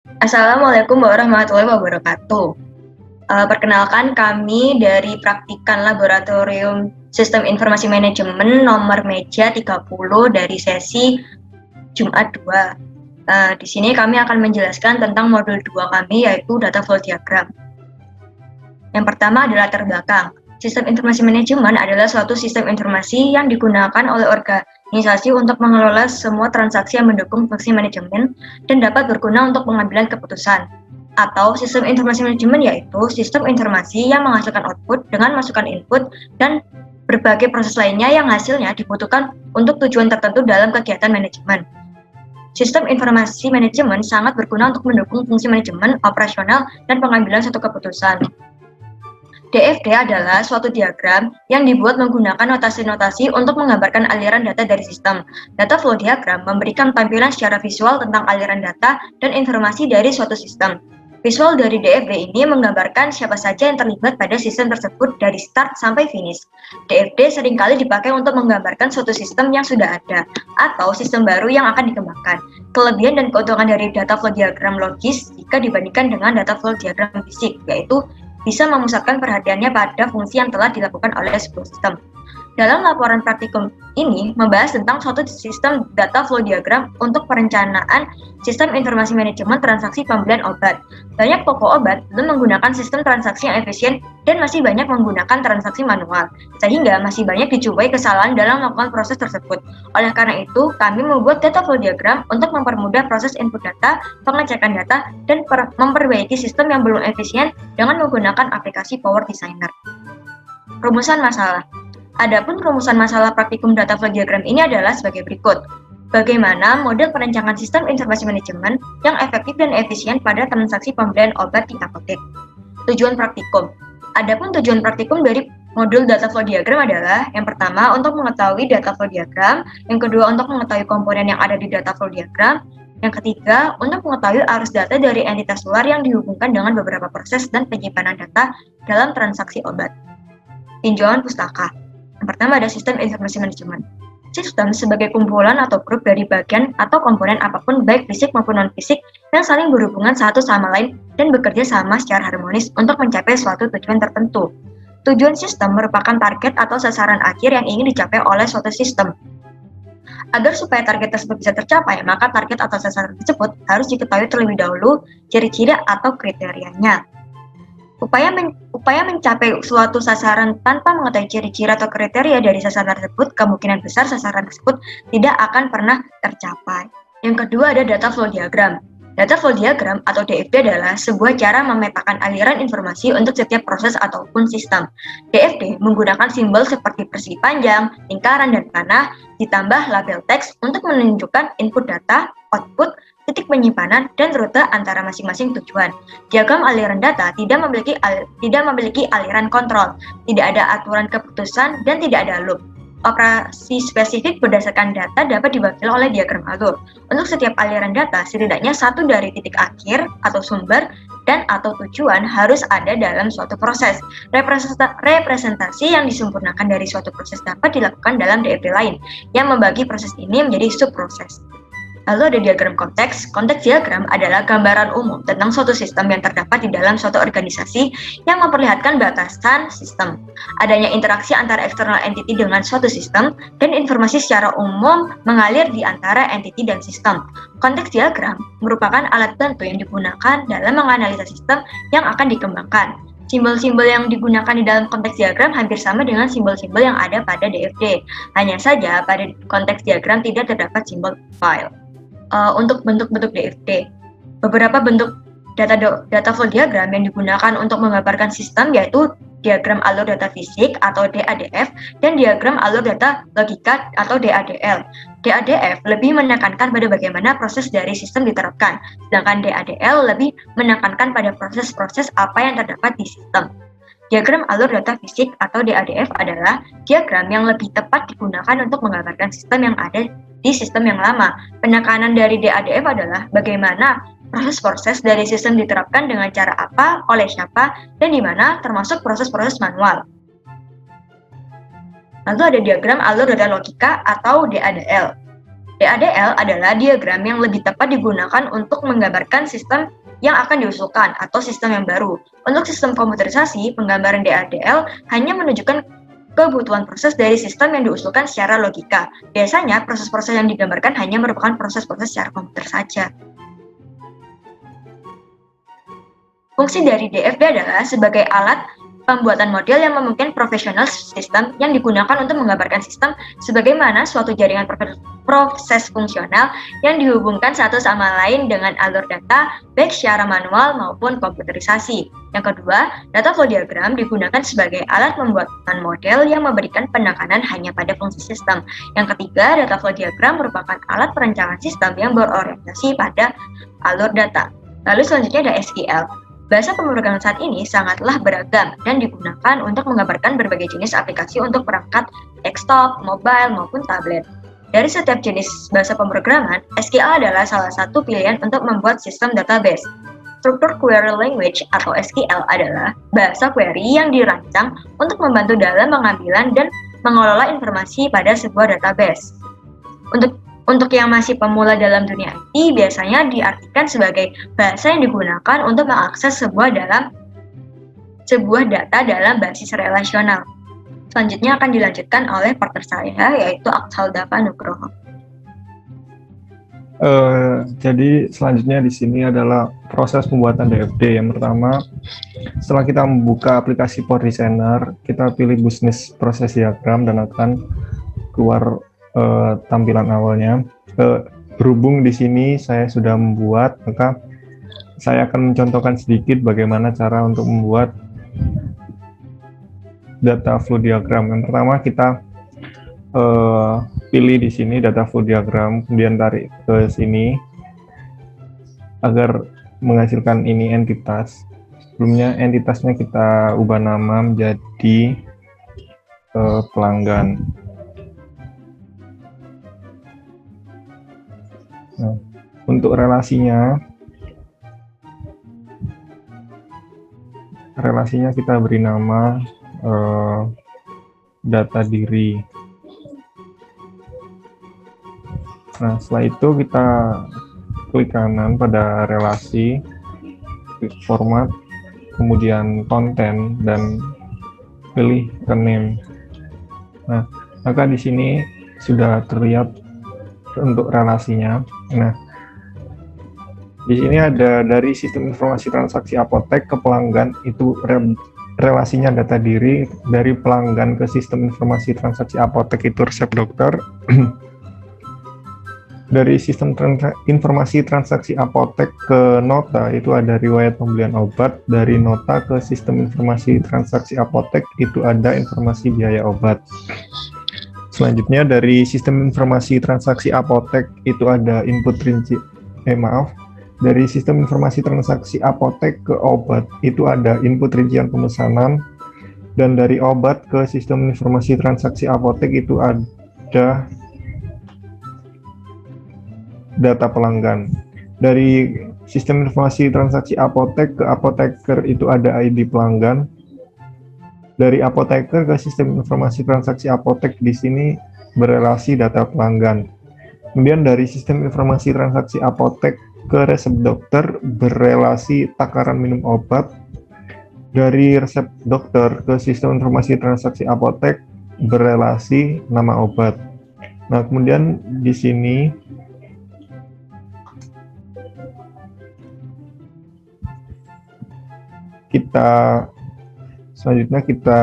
Assalamualaikum warahmatullahi wabarakatuh. Perkenalkan kami dari Praktikan Laboratorium Sistem Informasi Manajemen nomor meja 30 dari sesi Jumat 2. Di sini kami akan menjelaskan tentang modul 2 kami, yaitu Data Flow Diagram. Yang pertama adalah latar belakang. Sistem informasi manajemen adalah suatu sistem informasi yang digunakan oleh organisasi untuk mengelola semua transaksi yang mendukung fungsi manajemen dan dapat berguna untuk pengambilan keputusan. Atau sistem informasi manajemen yaitu sistem informasi yang menghasilkan output dengan masukan input dan berbagai proses lainnya yang hasilnya dibutuhkan untuk tujuan tertentu dalam kegiatan manajemen. Sistem informasi manajemen sangat berguna untuk mendukung fungsi manajemen, operasional, dan pengambilan suatu keputusan. DFD adalah suatu diagram yang dibuat menggunakan notasi-notasi untuk menggambarkan aliran data dari sistem. Data flow diagram memberikan tampilan secara visual tentang aliran data dan informasi dari suatu sistem. Visual dari DFD ini menggambarkan siapa saja yang terlibat pada sistem tersebut dari start sampai finish. DFD seringkali dipakai untuk menggambarkan suatu sistem yang sudah ada atau sistem baru yang akan dikembangkan. Kelebihan dan keuntungan dari data flow diagram logis jika dibandingkan dengan data flow diagram fisik, yaitu bisa memusatkan perhatiannya pada fungsi yang telah dilakukan oleh sebuah sistem. Dalam laporan praktikum ini membahas tentang suatu sistem data flow diagram untuk perencanaan sistem informasi manajemen transaksi pembelian obat. Banyak toko obat belum menggunakan sistem transaksi yang efisien dan masih banyak menggunakan transaksi manual, sehingga masih banyak dijumpai kesalahan dalam melakukan proses tersebut. Oleh karena itu, kami membuat data flow diagram untuk mempermudah proses input data, pengecekan data, dan memperbaiki sistem yang belum efisien dengan menggunakan aplikasi Power Designer. Rumusan masalah. Adapun rumusan masalah praktikum data flow diagram ini adalah sebagai berikut. Bagaimana model perencanaan sistem informasi manajemen yang efektif dan efisien pada transaksi pembelian obat di apotek. Tujuan praktikum. Adapun tujuan praktikum dari modul data flow diagram adalah yang pertama untuk mengetahui data flow diagram, yang kedua untuk mengetahui komponen yang ada di data flow diagram, yang ketiga untuk mengetahui arus data dari entitas luar yang dihubungkan dengan beberapa proses dan penyimpanan data dalam transaksi obat. Tinjauan pustaka. Yang pertama ada sistem informasi manajemen. Sistem sebagai kumpulan atau grup dari bagian atau komponen apapun baik fisik maupun non-fisik yang saling berhubungan satu sama lain dan bekerja sama secara harmonis untuk mencapai suatu tujuan tertentu. Tujuan sistem merupakan target atau sasaran akhir yang ingin dicapai oleh suatu sistem. Agar supaya target tersebut bisa tercapai, maka target atau sasaran tersebut harus diketahui terlebih dahulu ciri-ciri atau kriterianya. Upaya mencapai suatu sasaran tanpa mengetahui ciri-ciri atau kriteria dari sasaran tersebut, kemungkinan besar sasaran tersebut tidak akan pernah tercapai. Yang kedua ada data flow diagram. Data flow diagram atau DFD adalah sebuah cara memetakan aliran informasi untuk setiap proses ataupun sistem. DFD menggunakan simbol seperti persegi panjang, lingkaran, dan panah, ditambah label teks untuk menunjukkan input data, output, titik penyimpanan, dan rute antara masing-masing tujuan. Diagram aliran data tidak memiliki aliran kontrol, tidak ada aturan keputusan, dan tidak ada loop. Operasi spesifik berdasarkan data dapat diwakili oleh diagram alur. Untuk setiap aliran data, setidaknya satu dari titik akhir atau sumber dan atau tujuan harus ada dalam suatu proses. Representasi yang disempurnakan dari suatu proses dapat dilakukan dalam DFD lain, yang membagi proses ini menjadi subproses. Lalu ada diagram konteks. Konteks diagram adalah gambaran umum tentang suatu sistem yang terdapat di dalam suatu organisasi yang memperlihatkan batasan sistem, adanya interaksi antara external entity dengan suatu sistem, dan informasi secara umum mengalir di antara entity dan sistem. Konteks diagram merupakan alat bantu yang digunakan dalam menganalisa sistem yang akan dikembangkan. Simbol-simbol yang digunakan di dalam konteks diagram hampir sama dengan simbol-simbol yang ada pada DFD. Hanya saja pada konteks diagram tidak terdapat simbol file. Untuk bentuk-bentuk DFD. Beberapa bentuk data flow diagram yang digunakan untuk menggambarkan sistem yaitu diagram alur data fisik atau DADF dan diagram alur data logika atau DADL. DADF lebih menekankan pada bagaimana proses dari sistem diterapkan, sedangkan DADL lebih menekankan pada proses-proses apa yang terdapat di sistem. Diagram alur data fisik atau DADF adalah diagram yang lebih tepat digunakan untuk menggambarkan sistem yang ada di sistem yang lama. Penekanan dari DADF adalah bagaimana proses-proses dari sistem diterapkan dengan cara apa, oleh siapa, dan di mana, termasuk proses-proses manual. Lalu ada diagram alur data logika atau DADL. DADL adalah diagram yang lebih tepat digunakan untuk menggambarkan sistem yang akan diusulkan atau sistem yang baru. Untuk sistem komputerisasi, penggambaran DADL hanya menunjukkan kebutuhan proses dari sistem yang diusulkan secara logika. Biasanya, proses-proses yang digambarkan hanya merupakan proses-proses secara komputer saja. Fungsi dari DFD adalah sebagai alat pembuatan model yang memungkinkan profesional sistem yang digunakan untuk menggambarkan sistem sebagaimana suatu jaringan proses fungsional yang dihubungkan satu sama lain dengan alur data baik secara manual maupun komputerisasi. Yang kedua, data flow diagram digunakan sebagai alat pembuatan model yang memberikan penekanan hanya pada fungsi sistem. Yang ketiga, data flow diagram merupakan alat perencanaan sistem yang berorientasi pada alur data. Lalu selanjutnya ada SQL. Bahasa pemrograman saat ini sangatlah beragam dan digunakan untuk menggambarkan berbagai jenis aplikasi untuk perangkat desktop, mobile, maupun tablet. Dari setiap jenis bahasa pemrograman, SQL adalah salah satu pilihan untuk membuat sistem database. Structured Query Language atau SQL adalah bahasa query yang dirancang untuk membantu dalam pengambilan dan mengelola informasi pada sebuah database. Untuk yang masih pemula dalam dunia IT, biasanya diartikan sebagai bahasa yang digunakan untuk mengakses sebuah data dalam basis relasional. Selanjutnya akan dilanjutkan oleh partner saya, yaitu Aksal Dava Nugroho. Jadi selanjutnya di sini adalah proses pembuatan DFD. Yang pertama, setelah kita membuka aplikasi Power Designer, kita pilih Business Process Diagram dan akan keluar tampilan awalnya. Berhubung di sini saya sudah membuat, maka saya akan mencontohkan sedikit bagaimana cara untuk membuat data flow diagram. Yang pertama kita pilih di sini data flow diagram, kemudian tarik ke sini agar menghasilkan ini entitas. Sebelumnya entitasnya kita ubah nama menjadi pelanggan. Nah, untuk relasinya kita beri nama data diri. Nah, setelah itu kita klik kanan pada relasi, klik format, kemudian konten, dan pilih rename. Nah, maka di sini sudah terlihat untuk relasinya. Nah, di sini ada dari sistem informasi transaksi apotek ke pelanggan, itu relasinya data diri. Dari pelanggan ke sistem informasi transaksi apotek itu resep dokter. Dari sistem informasi transaksi apotek ke nota itu ada riwayat pembelian obat. Dari nota ke sistem informasi transaksi apotek itu ada informasi biaya obat. Selanjutnya dari sistem informasi transaksi apotek itu ada input dari sistem informasi transaksi apotek ke obat itu ada input rincian pemesanan, dan dari obat ke sistem informasi transaksi apotek itu ada data pelanggan. Dari sistem informasi transaksi apotek ke apoteker itu ada ID pelanggan. Dari apoteker ke sistem informasi transaksi apotek di sini berelasi data pelanggan. Kemudian dari sistem informasi transaksi apotek ke resep dokter berelasi takaran minum obat. Dari resep dokter ke sistem informasi transaksi apotek berelasi nama obat. Nah, kemudian di sini selanjutnya kita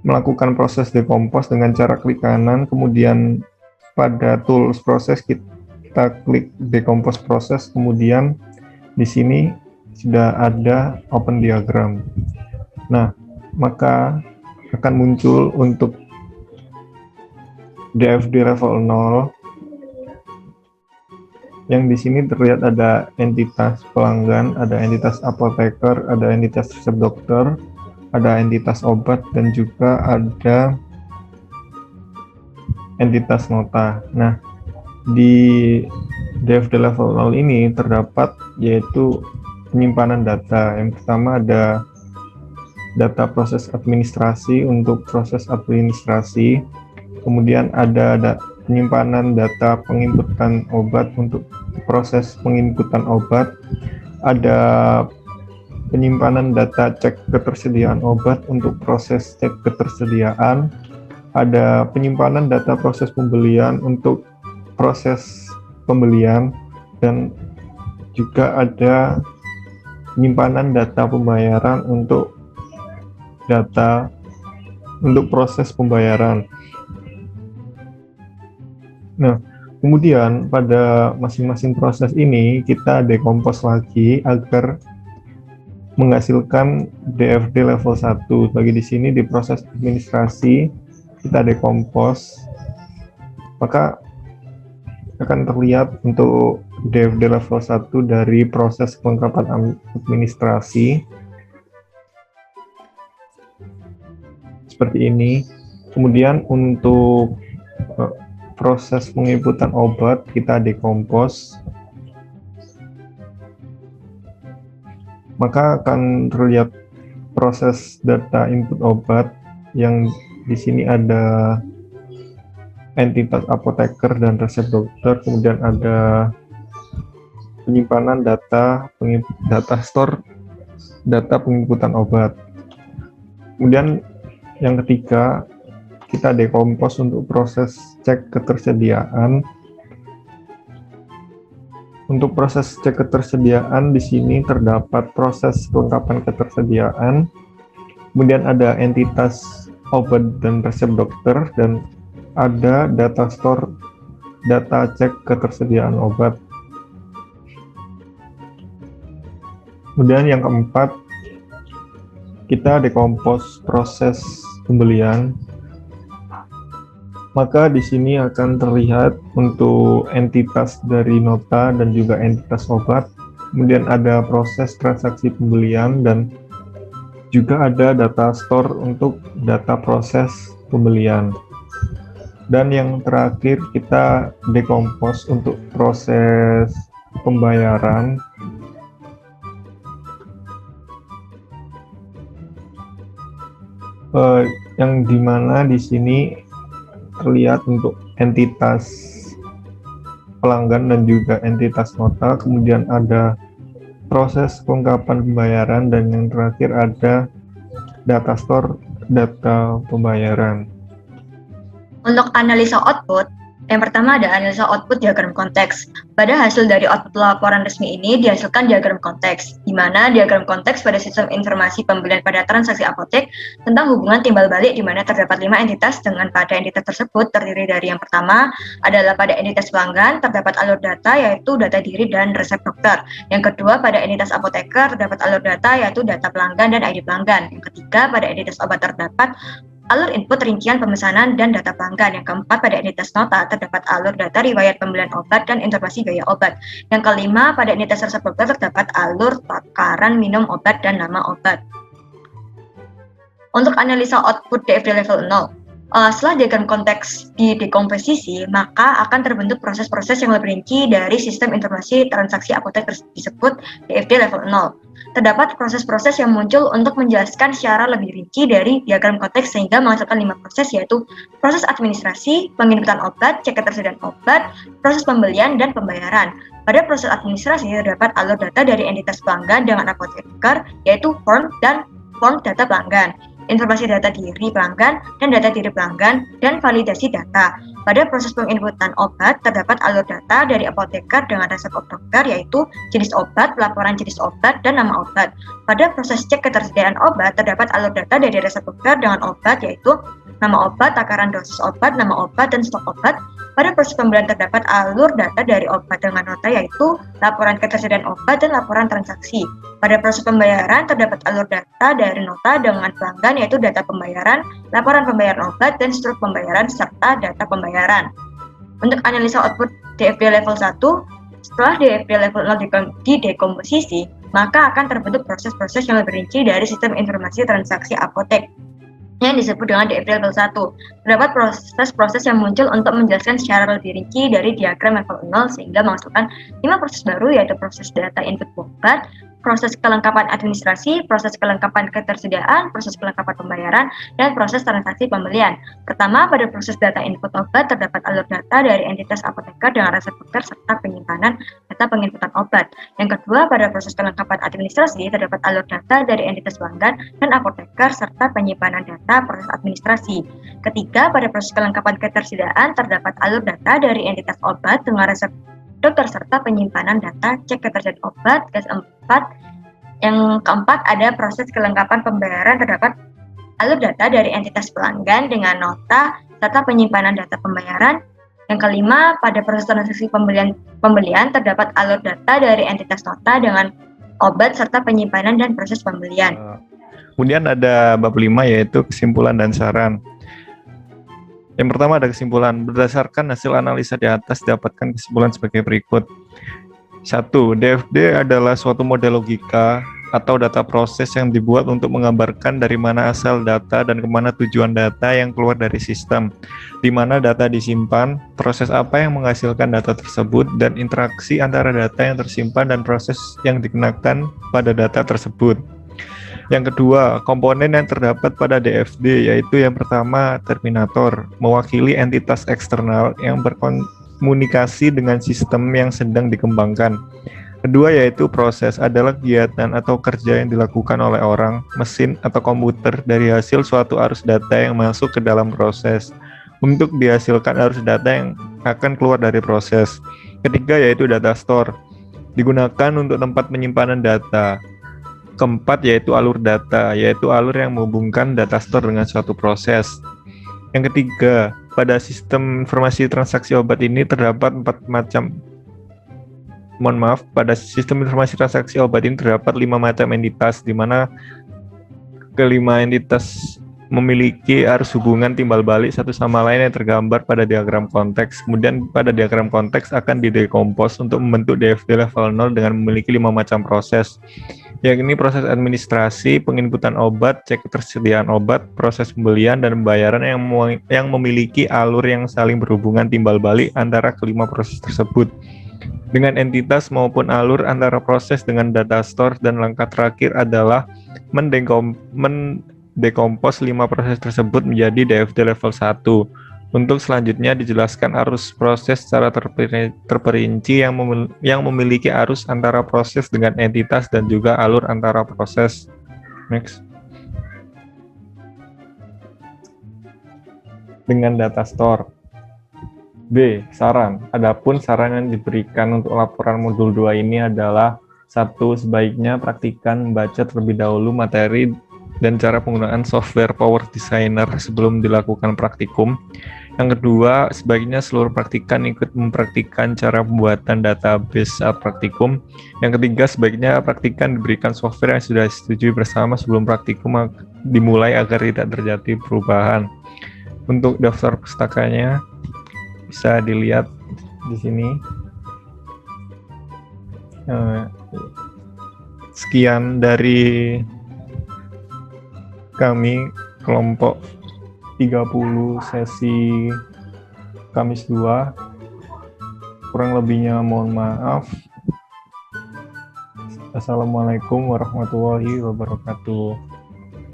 melakukan proses decompose dengan cara klik kanan, kemudian pada tools proses kita klik decompose proses, kemudian di sini sudah ada open diagram. Nah, maka akan muncul untuk DFD level 0 yang di sini terlihat ada entitas pelanggan, ada entitas apoteker, ada entitas resep dokter, ada entitas obat, dan juga ada entitas nota. Nah, di DFD level 0 ini terdapat yaitu penyimpanan data. Yang pertama ada data proses administrasi untuk proses administrasi, kemudian ada penyimpanan data penginputan obat untuk proses penginputan obat, ada penyimpanan data cek ketersediaan obat untuk proses cek ketersediaan, ada penyimpanan data proses pembelian untuk proses pembelian, dan juga ada penyimpanan data pembayaran untuk proses pembayaran. Nah, kemudian pada masing-masing proses ini kita dekompos lagi agar menghasilkan DFD level 1. Bagi di sini di proses administrasi kita dekompos, maka akan terlihat untuk DFD level 1 dari proses kelengkapan administrasi seperti ini. Kemudian untuk proses penginputan obat kita dekompos, maka akan terlihat proses data input obat yang di sini ada entitas apoteker dan resep dokter, kemudian ada penyimpanan data store data penginputan obat. Kemudian yang ketiga, kita dekompos untuk proses cek ketersediaan. Untuk proses cek ketersediaan di sini terdapat proses kelengkapan ketersediaan, kemudian ada entitas obat dan resep dokter, dan ada data store data cek ketersediaan obat. Kemudian yang keempat, kita dekompos proses pembelian. Maka di sini akan terlihat untuk entitas dari nota dan juga entitas obat. Kemudian ada proses transaksi pembelian dan juga ada data store untuk data proses pembelian. Dan yang terakhir kita dekompos untuk proses pembayaran. Yang dimana di sini terlihat untuk entitas pelanggan dan juga entitas nota, kemudian ada proses kelengkapan pembayaran, dan yang terakhir ada data store data pembayaran. Untuk analisa output, yang pertama ada analisa output diagram konteks. Pada hasil dari output laporan resmi ini dihasilkan diagram konteks, di mana diagram konteks pada sistem informasi pembelian pada transaksi apotek tentang hubungan timbal balik, di mana terdapat 5 entitas dengan pada entitas tersebut terdiri dari yang pertama adalah pada entitas pelanggan terdapat alur data yaitu data diri dan resep dokter. Yang kedua pada entitas apoteker terdapat alur data yaitu data pelanggan dan ID pelanggan. Yang ketiga pada entitas obat terdapat alur input rincian pemesanan dan data pelanggan. Yang keempat pada entitas nota terdapat alur data riwayat pembelian obat dan informasi biaya obat. Yang kelima pada entitas resep dokter terdapat alur takaran minum obat dan nama obat. Untuk analisa output DFD level 0, setelah diagram konteks didekomposisi, maka akan terbentuk proses-proses yang lebih rinci dari sistem informasi transaksi apotek disebut DFD level 0. Terdapat proses-proses yang muncul untuk menjelaskan secara lebih rinci dari diagram konteks sehingga menghasilkan 5 proses, yaitu proses administrasi, penginputan obat, cek ketersediaan obat, proses pembelian, dan pembayaran. Pada proses administrasi terdapat alur data dari entitas pelanggan dengan apoteker, yaitu form dan form data pelanggan, informasi data diri pelanggan dan data diri pelanggan, dan validasi data. Pada proses penginputan obat terdapat alur data dari apoteker dengan resep dokter, yaitu jenis obat, pelaporan jenis obat, dan nama obat. Pada proses cek ketersediaan obat terdapat alur data dari resep dokter dengan obat, yaitu nama obat, takaran dosis obat, nama obat, dan stok obat. Pada proses pembelian terdapat alur data dari obat dengan nota, yaitu laporan ketersediaan obat dan laporan transaksi. Pada proses pembayaran terdapat alur data dari nota dengan pelanggan, yaitu data pembayaran, laporan pembayaran obat, dan struk pembayaran, serta data pembayaran. Untuk analisa output DFD level 1, setelah DFD level 0 didekomposisi, maka akan terbentuk proses-proses yang lebih rinci dari sistem informasi transaksi apotek yang disebut dengan DFD level 1. Terdapat proses-proses yang muncul untuk menjelaskan secara lebih rinci dari diagram level 0 sehingga menghasilkan 5 proses baru, yaitu proses data input obat, proses kelengkapan administrasi, proses kelengkapan ketersediaan, proses kelengkapan pembayaran, dan proses transaksi pembelian. Pertama, pada proses data input obat terdapat alur data dari entitas apoteker dengan resep dokter serta penyimpanan data penginputan obat. Yang kedua, pada proses kelengkapan administrasi terdapat alur data dari entitas pelanggan dan apoteker serta penyimpanan data proses administrasi. Ketiga, pada proses kelengkapan ketersediaan terdapat alur data dari entitas obat dengan resep dokter serta penyimpanan data cek ketersediaan obat. Yang keempat, ada proses kelengkapan pembayaran terdapat alur data dari entitas pelanggan dengan nota serta penyimpanan data pembayaran. Yang kelima, pada proses transaksi pembelian terdapat alur data dari entitas nota dengan obat serta penyimpanan dan proses pembelian. Kemudian ada bab 5 yaitu kesimpulan dan saran. Yang pertama ada kesimpulan. Berdasarkan hasil analisa di atas dapatkan kesimpulan sebagai berikut. 1. DFD adalah suatu model logika atau data proses yang dibuat untuk menggambarkan dari mana asal data dan kemana tujuan data yang keluar dari sistem, di mana data disimpan, proses apa yang menghasilkan data tersebut, dan interaksi antara data yang tersimpan dan proses yang dikenakan pada data tersebut. Yang kedua, komponen yang terdapat pada DFD yaitu yang pertama, terminator, mewakili entitas eksternal yang berkomunikasi dengan sistem yang sedang dikembangkan. Kedua yaitu proses, adalah kegiatan atau kerja yang dilakukan oleh orang, mesin, atau komputer dari hasil suatu arus data yang masuk ke dalam proses untuk dihasilkan arus data yang akan keluar dari proses. Ketiga yaitu data store, digunakan untuk tempat penyimpanan data. Keempat yaitu alur data, yaitu alur yang menghubungkan data store dengan suatu proses. Yang ketiga, pada sistem informasi transaksi obat ini terdapat pada sistem informasi transaksi obat ini terdapat 5 macam entitas, di mana kelima entitas memiliki arus hubungan timbal balik satu sama lain yang tergambar pada diagram konteks. Kemudian pada diagram konteks akan didekompos untuk membentuk DFD level 0 dengan memiliki 5 macam proses, yakni proses administrasi, penginputan obat, cek ketersediaan obat, proses pembelian dan pembayaran yang memiliki alur yang saling berhubungan timbal balik antara kelima proses tersebut dengan entitas maupun alur antara proses dengan data store. Dan langkah terakhir adalah mendekompos 5 proses tersebut menjadi DFD level 1. Untuk selanjutnya dijelaskan arus proses secara terperinci yang memiliki arus antara proses dengan entitas dan juga alur antara proses. Next. Dengan data store. B. Saran. Adapun saran yang diberikan untuk laporan modul 2 ini adalah 1. Sebaiknya praktikan membaca terlebih dahulu materi dan cara penggunaan software Power Designer sebelum dilakukan praktikum. Yang kedua, sebaiknya seluruh praktikan ikut mempraktikkan cara pembuatan database saat praktikum. Yang ketiga, sebaiknya praktikan diberikan software yang sudah disetujui bersama sebelum praktikum dimulai agar tidak terjadi perubahan. Untuk daftar pustakanya bisa dilihat di sini. Sekian dari kami kelompok 30 sesi Kamis 2. Kurang lebihnya mohon maaf. Assalamualaikum warahmatullahi wabarakatuh.